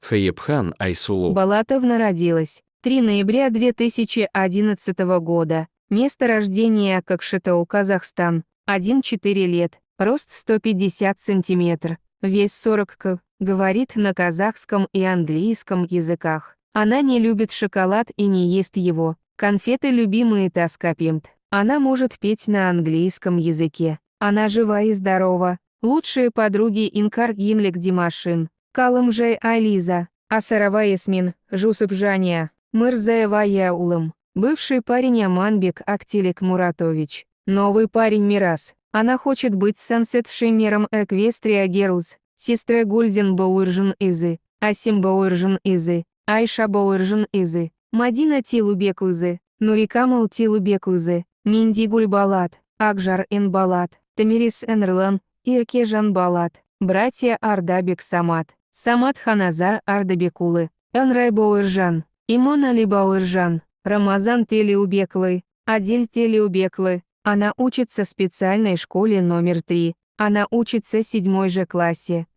Хаепхан Айсулу. Балатовна родилась 3 ноября 2011 года. Место рождения Кокшетау, Казахстан. 1-4 лет. Рост 150 см. Вес 40 к. Говорит на казахском и английском языках. Она не любит шоколад и не ест его. Конфеты любимые Таскапимт. Она может петь на английском языке. Она жива и здорова. Лучшие подруги Инкар Гимлик Димашин. Калымжай Ализа. Асарова Ясмин. Жусып Жаня. Мырзаева Яулым. Бывший парень Аманбек Актилик Муратович. Новый парень Мирас. Она хочет быть Сансет Шиммером Эквестрия Герлз. Сестрой Гульдин Бауыржин Изы. Асим Бауыржин Изы. Айша Бауыржин Изы. Мадина Тилубек Изы. Нурикамал Тилубек Изы. Минди Гульбалат. Акжар Эн Балат. Тамирис Энрлан. Иркежан Балат. Братья Ардабек Самат. Самат Ханазар Ардабекулы. Энрай Бауыржан. Имон Али Бауыржан. Рамазан Телеубеклы. Адель Телеубеклы. Она учится в специальной школе номер 3. Она учится в 7 же классе.